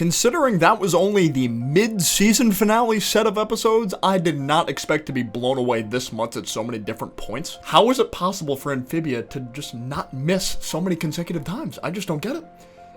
Considering that was only the mid-season finale set of episodes, I did not expect to be blown away this much at so many different points. How is it possible for Amphibia to just not miss so many consecutive times? I just don't get it.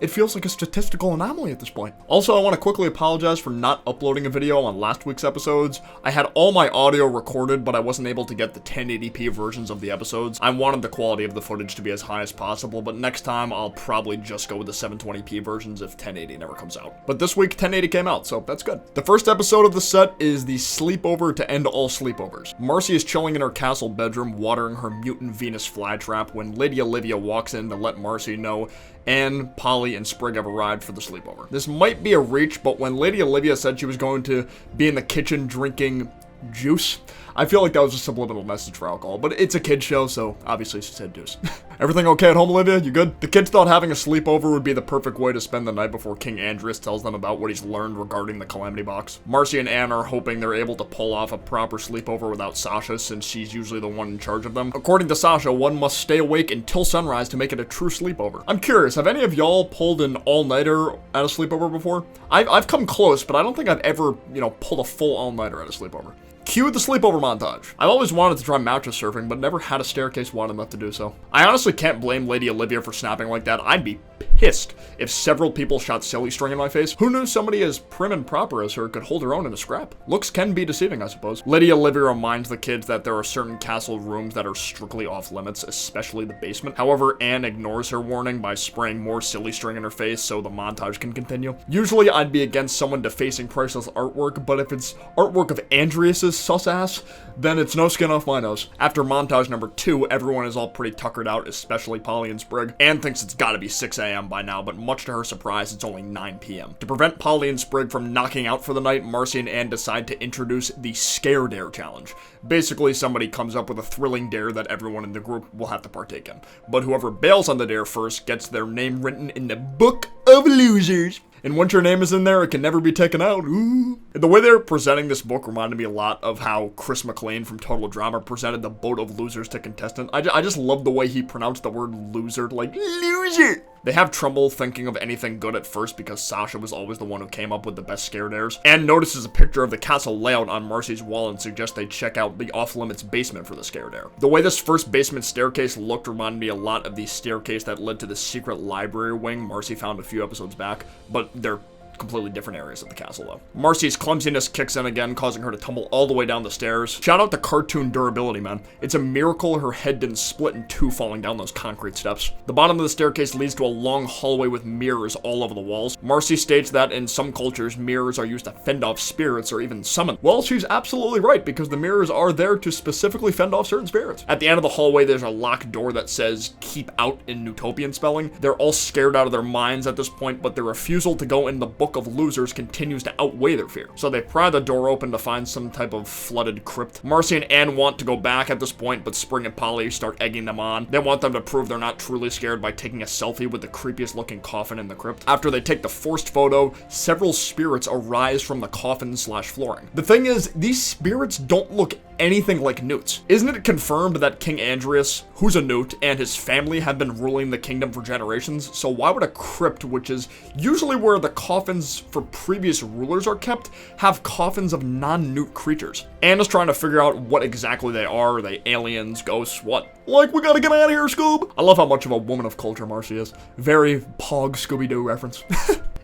It feels like a statistical anomaly at this point. Also, I want to quickly apologize for not uploading a video on last week's episodes. I had all my audio recorded, but I wasn't able to get the 1080p versions of the episodes. I wanted the quality of the footage to be as high as possible, but next time I'll probably just go with the 720p versions if 1080 never comes out. But this week, 1080 came out, so that's good. The first episode of the set is the sleepover to end all sleepovers. Marcy is chilling in her castle bedroom, watering her mutant Venus flytrap when Lady Olivia walks in to let Marcy know Anne, Polly, and Sprig have arrived for the sleepover. This might be a reach, but when Lady Olivia said she was going to be in the kitchen drinking juice, I feel like that was a subliminal message for alcohol, but it's a kid's show, so obviously she said juice. Everything okay at home, Olivia? You good? The kids thought having a sleepover would be the perfect way to spend the night before King Andrias tells them about what he's learned regarding the Calamity Box. Marcy and Anne are hoping they're able to pull off a proper sleepover without Sasha, since she's usually the one in charge of them. According to Sasha, one must stay awake until sunrise to make it a true sleepover. I'm curious, have any of y'all pulled an all-nighter at a sleepover before? I've come close, but I don't think I've ever, pulled a full all-nighter at a sleepover. Cue the sleepover montage. I've always wanted to try mattress surfing, but never had a staircase wide enough to do so. I honestly can't blame Lady Olivia for snapping like that. I'd be pissed if several people shot silly string in my face. Who knew somebody as prim and proper as her could hold her own in a scrap? Looks can be deceiving, I suppose. Lady Olivia reminds the kids that there are certain castle rooms that are strictly off limits, especially the basement. However, Anne ignores her warning by spraying more silly string in her face so the montage can continue. Usually, I'd be against someone defacing priceless artwork, but if it's artwork of Andrias's sus ass, then it's no skin off my nose. After montage number 2, everyone is all pretty tuckered out, especially Polly and Sprig. Anne thinks it's gotta be 6 a.m. by now, but much to her surprise, it's only 9 p.m. To prevent Polly and Sprig from knocking out for the night, Marcy and Anne decide to introduce the Scare Dare Challenge. Basically, somebody comes up with a thrilling dare that everyone in the group will have to partake in. But whoever bails on the dare first gets their name written in the Book of Losers. And once your name is in there, it can never be taken out. Ooh. The way they're presenting this book reminded me a lot of how Chris McLean from Total Drama presented the Boat of Losers to contestants. I just love the way he pronounced the word loser, like, loser. They have trouble thinking of anything good at first because Sasha was always the one who came up with the best scare dares. Anne notices a picture of the castle layout on Marcy's wall and suggests they check out the off-limits basement for the scare dare. The way this first basement staircase looked reminded me a lot of the staircase that led to the secret library wing Marcy found a few episodes back, but they're completely different areas of the castle though. Marcy's clumsiness kicks in again, causing her to tumble all the way down the stairs. Shout out to cartoon durability, man. It's a miracle her head didn't split in two falling down those concrete steps. The bottom of the staircase leads to a long hallway with mirrors all over the walls. Marcy states that in some cultures, mirrors are used to fend off spirits or even summon. Well, she's absolutely right, because the mirrors are there to specifically fend off certain spirits. At the end of the hallway, there's a locked door that says keep out in Newtopian spelling. They're all scared out of their minds at this point, but their refusal to go in the Book of Losers continues to outweigh their fear. So they pry the door open to find some type of flooded crypt. Marcy and Anne want to go back at this point, but Spring and Polly start egging them on. They want them to prove they're not truly scared by taking a selfie with the creepiest looking coffin in the crypt. After they take the forced photo, several spirits arise from the coffin/flooring. The thing is, these spirits don't look anything like newts. Isn't it confirmed that King Andrias, who's a newt, and his family have been ruling the kingdom for generations? So why would a crypt, which is usually where the coffins for previous rulers are kept, have coffins of non-newt creatures? Anne is trying to figure out what exactly they are. Are they aliens, ghosts, what? Like, we gotta get out of here, Scoob! I love how much of a woman of culture Marcy is. Very Pog Scooby-Doo reference.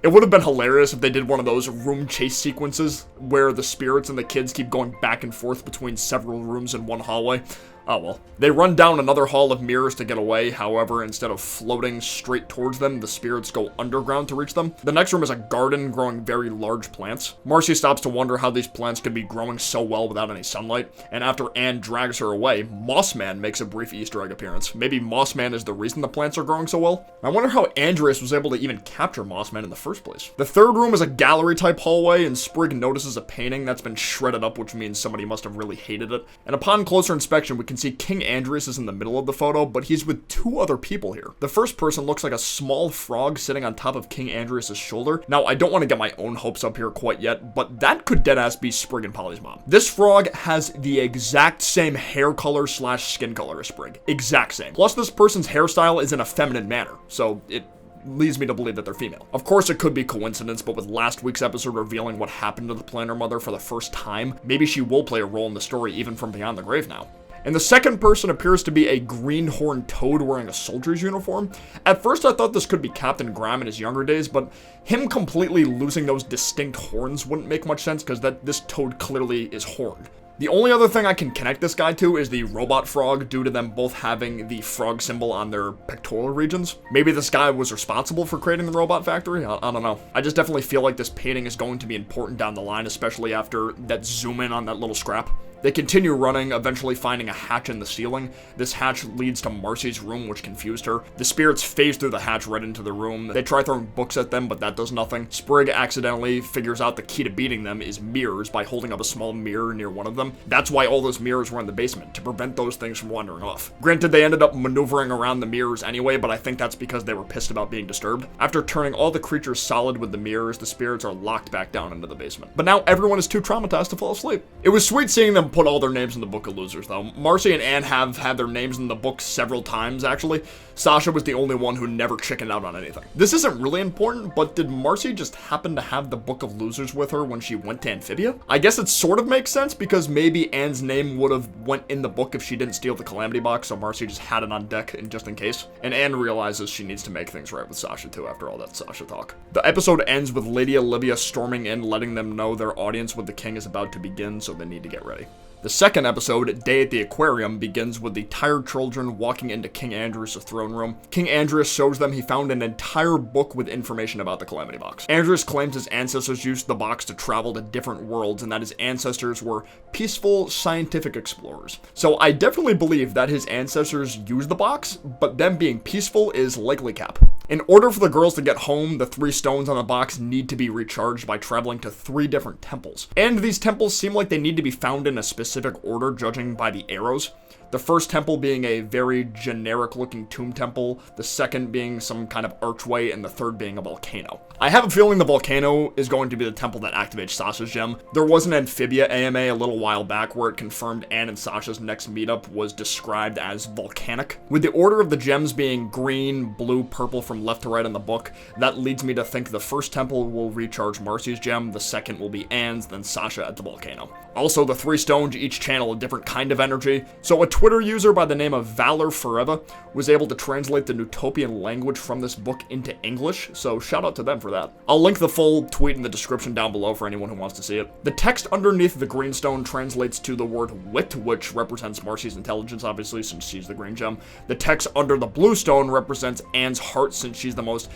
It would have been hilarious if they did one of those room chase sequences where the spirits and the kids keep going back and forth between several rooms in one hallway. Oh well. They run down another hall of mirrors to get away. However, instead of floating straight towards them, the spirits go underground to reach them. The next room is a garden growing very large plants. Marcy stops to wonder how these plants could be growing so well without any sunlight. And after Anne drags her away, Mossman makes a brief Easter egg appearance. Maybe Mossman is the reason the plants are growing so well? I wonder how Andrias was able to even capture Mossman in the first place. The third room is a gallery type hallway, and Sprig notices a painting that's been shredded up, which means somebody must have really hated it. And upon closer inspection, we can see King Andrias is in the middle of the photo, but he's with two other people here. The first person looks like a small frog sitting on top of King Andrias' shoulder. Now, I don't want to get my own hopes up here quite yet, but that could deadass be Sprig and Polly's mom. This frog has the exact same hair color/skin color as Sprig. Exact same. Plus, this person's hairstyle is in a feminine manner, so it leads me to believe that they're female. Of course, it could be coincidence, but with last week's episode revealing what happened to the Planner Mother for the first time, maybe she will play a role in the story even from beyond the grave now. And the second person appears to be a greenhorn toad wearing a soldier's uniform. At first I thought this could be Captain Graham in his younger days, but him completely losing those distinct horns wouldn't make much sense because this toad clearly is horned. The only other thing I can connect this guy to is the robot frog due to them both having the frog symbol on their pectoral regions. Maybe this guy was responsible for creating the robot factory? I don't know. I just definitely feel like this painting is going to be important down the line, especially after that zoom in on that little scrap. They continue running, eventually finding a hatch in the ceiling. This hatch leads to Marcy's room, which confused her. The spirits phase through the hatch right into the room. They try throwing books at them, but that does nothing. Sprig accidentally figures out the key to beating them is mirrors by holding up a small mirror near one of them. That's why all those mirrors were in the basement, to prevent those things from wandering off. Granted, they ended up maneuvering around the mirrors anyway, but I think that's because they were pissed about being disturbed. After turning all the creatures solid with the mirrors, the spirits are locked back down into the basement. But now everyone is too traumatized to fall asleep. It was sweet seeing them put all their names in the Book of Losers, though. Marcy and Anne have had their names in the book several times, actually. Sasha was the only one who never chickened out on anything. This isn't really important, but did Marcy just happen to have the Book of Losers with her when she went to Amphibia? I guess it sort of makes sense, because maybe Anne's name would have went in the book if she didn't steal the Calamity Box, so Marcy just had it on deck just in case. And Anne realizes she needs to make things right with Sasha, too, after all that Sasha talk. The episode ends with Lady Olivia storming in, letting them know their audience with the king is about to begin, so they need to get ready. The second episode, Day at the Aquarium, begins with the tired children walking into King Andrias' throne room. King Andrias shows them he found an entire book with information about the Calamity Box. Andrias claims his ancestors used the box to travel to different worlds and that his ancestors were peaceful, scientific explorers. So I definitely believe that his ancestors used the box, but them being peaceful is likely cap. In order for the girls to get home, the 3 stones on the box need to be recharged by traveling to 3 different temples. And these temples seem like they need to be found in a specific order, judging by the arrows. The first temple being a very generic looking tomb temple, the second being some kind of archway, and the third being a volcano. I have a feeling the volcano is going to be the temple that activates Sasha's gem. There was an Amphibia AMA a little while back where it confirmed Anne and Sasha's next meetup was described as volcanic. With the order of the gems being green, blue, purple from left to right in the book, that leads me to think the first temple will recharge Marcy's gem, the second will be Anne's, then Sasha at the volcano. Also, the 3 stones each channel a different kind of energy, so a Twitter user by the name of Valor Forever was able to translate the Newtopian language from this book into English, so shout out to them for that. I'll link the full tweet in the description down below for anyone who wants to see it. The text underneath the green stone translates to the word wit, which represents Marcy's intelligence, obviously, since she's the green gem. The text under the blue stone represents Anne's heart, since she's the most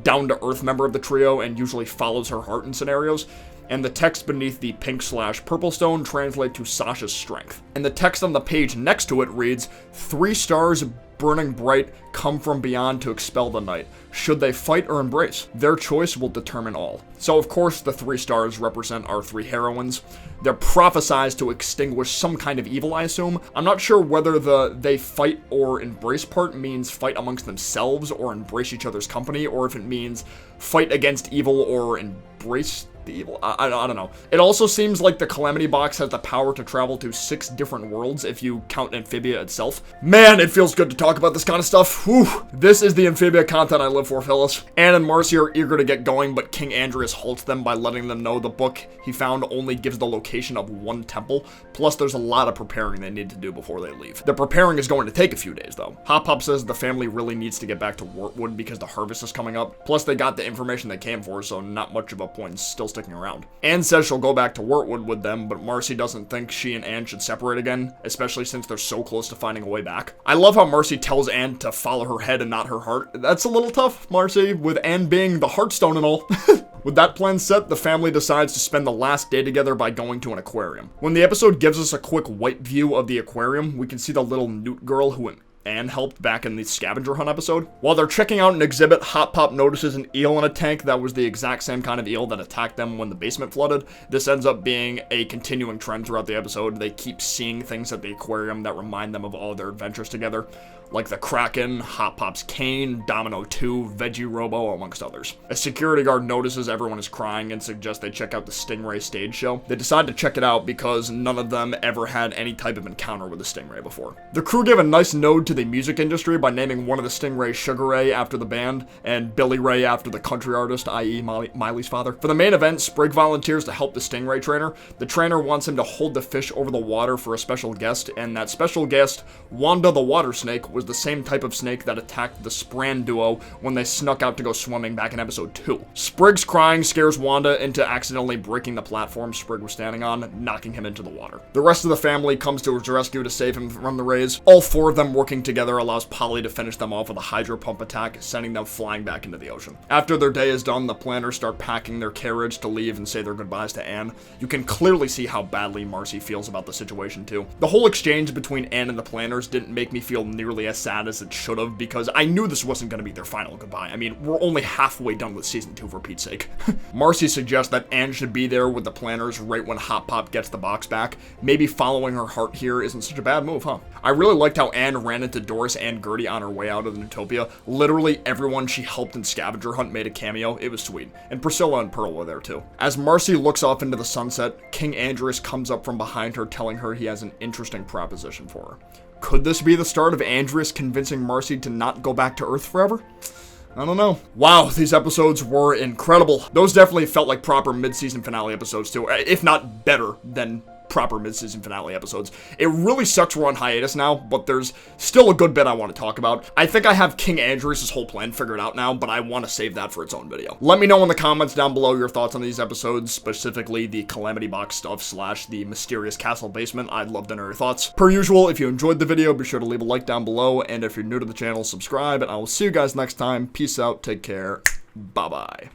down-to-earth member of the trio and usually follows her heart in scenarios. And the text beneath the pink/purple stone translate to Sasha's strength. And the text on the page next to it reads, 3 stars burning bright come from beyond to expel the night. Should they fight or embrace? Their choice will determine all. So of course the 3 stars represent our 3 heroines. They're prophesized to extinguish some kind of evil, I assume. I'm not sure whether the they fight or embrace part means fight amongst themselves or embrace each other's company, or if it means fight against evil or embrace the evil. I don't know. It also seems like the Calamity Box has the power to travel to 6 different worlds if you count Amphibia itself. Man, it feels good to talk about this kind of stuff. Whew. This is the Amphibia content I live for, fellas. Anne and Marcy are eager to get going, but King Andrias halts them by letting them know the book he found only gives the location of 1 temple, plus there's a lot of preparing they need to do before they leave. The preparing is going to take a few days, though. Hop Pop says the family really needs to get back to Wortwood because the harvest is coming up, plus they got the information they came for, so not much of a point in still sticking around. Anne says she'll go back to Wortwood with them, but Marcy doesn't think she and Anne should separate again, especially since they're so close to finding a way back. I love how Marcy tells Anne to follow her head and not her heart. That's a little tough, Marcy, with Anne being the Heartstone and all. With that plan set, the family decides to spend the last day together by going to an aquarium. When the episode gives us a quick white view of the aquarium, we can see the little newt girl who Anne helped back in the scavenger hunt episode. While they're checking out an exhibit, Hop Pop notices an eel in a tank that was the exact same kind of eel that attacked them when the basement flooded. This ends up being a continuing trend throughout the episode. They keep seeing things at the aquarium that remind them of all their adventures together. like the Kraken, Hot Pop's Kane, Domino 2, Veggie Robo, amongst others. A security guard notices everyone is crying and suggests they check out the Stingray stage show. They decide to check it out because none of them ever had any type of encounter with a Stingray before. The crew gave a nice nod to the music industry by naming one of the Stingrays Sugar Ray after the band, and Billy Ray after the country artist, i.e. Miley's father. For the main event, Sprig volunteers to help the Stingray trainer. The trainer wants him to hold the fish over the water for a special guest, and that special guest, Wanda the water snake, was the same type of snake that attacked the Spran duo when they snuck out to go swimming back in episode 2. Sprig's crying scares Wanda into accidentally breaking the platform Sprig was standing on, knocking him into the water. The rest of the family comes to his rescue to save him from the rays. All 4 of them working together allows Polly to finish them off with a hydro pump attack, sending them flying back into the ocean. After their day is done, the planners start packing their carriage to leave and say their goodbyes to Anne. You can clearly see how badly Marcy feels about the situation too. The whole exchange between Anne and the planners didn't make me feel nearly as sad as it should have, because I knew this wasn't going to be their final goodbye. I mean, we're only halfway done with season 2 for Pete's sake. Marcy suggests that Anne should be there with the planners right when Hot Pop gets the box back. Maybe following her heart here isn't such a bad move, huh? I really liked how Anne ran into Doris and Gertie on her way out of the Newtopia. Literally everyone she helped in Scavenger Hunt made a cameo. It was sweet. And Priscilla and Pearl were there too. As Marcy looks off into the sunset, King Andrias comes up from behind her, telling her he has an interesting proposition for her. Could this be the start of Andrias convincing Marcy to not go back to Earth forever? I don't know. Wow, these episodes were incredible. Those definitely felt like proper mid-season finale episodes too, if not better than proper mid-season finale episodes. It really sucks we're on hiatus now, but there's still a good bit I want to talk about. I think I have King Andrias' whole plan figured out now, but I want to save that for its own video. Let me know in the comments down below your thoughts on these episodes, specifically the Calamity Box stuff / the Mysterious Castle Basement. I'd love to know your thoughts. Per usual, if you enjoyed the video, be sure to leave a like down below, and if you're new to the channel, subscribe, and I will see you guys next time. Peace out, take care, bye-bye.